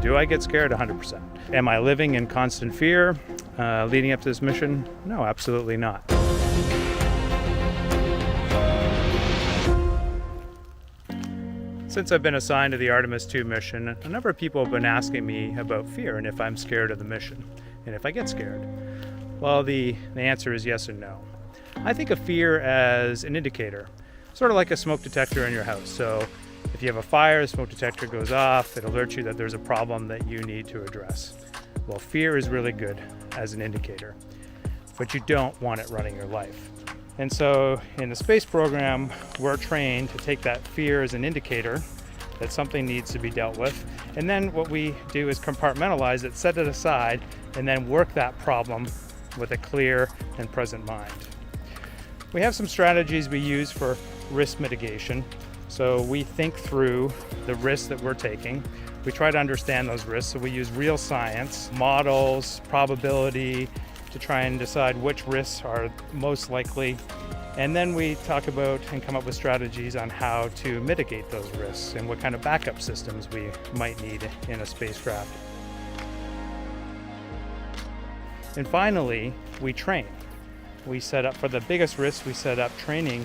Do I get scared? 100%. Am I living in constant fear leading up to this mission? No, absolutely not. Since I've been assigned to the Artemis 2 mission, a number of people have been asking me about fear and if I'm scared of the mission, and if I get scared. Well, the answer is yes and no. I think of fear as an indicator, sort of like a smoke detector in your house. So if you have a fire, the smoke detector goes off, it alerts you that there's a problem that you need to address. Well, fear is really good as an indicator, but you don't want it running your life. And so in the space program, we're trained to take that fear as an indicator that something needs to be dealt with. And then what we do is compartmentalize it, set it aside, and then work that problem with a clear and present mind. We have some strategies we use for risk mitigation. So we think through the risks that we're taking. We try to understand those risks. So we use real science, models, probability, to try and decide which risks are most likely. And then we talk about and come up with strategies on how to mitigate those risks and what kind of backup systems we might need in a spacecraft. And finally, we train. We set up, for the biggest risks, we set up training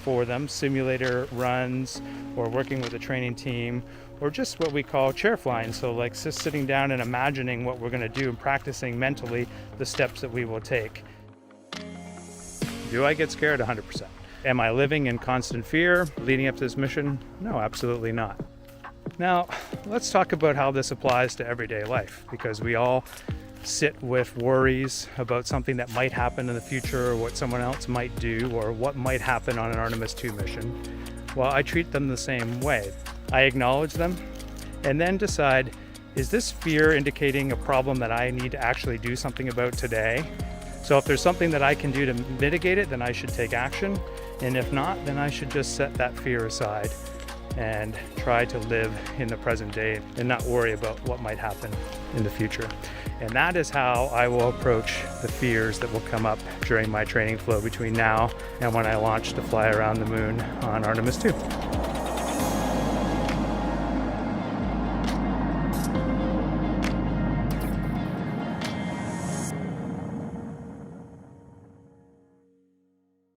for them, simulator runs, or working with a training team, or just what we call chair flying. So like just sitting down and imagining what we're going to do and practicing mentally the steps that we will take. Do I get scared? 100%. Am I living in constant fear leading up to this mission? No, absolutely not. Now, let's talk about how this applies to everyday life, because we all sit with worries about something that might happen in the future, or what someone else might do, or what might happen on an Artemis 2 mission. Well, I treat them the same way. I acknowledge them and then decide, is this fear indicating a problem that I need to actually do something about today? So if there's something that I can do to mitigate it, then I should take action. And if not, then I should just set that fear aside and try to live in the present day and not worry about what might happen in the future. And that is how I will approach the fears that will come up during my training flow between now and when I launch to fly around the moon on Artemis 2.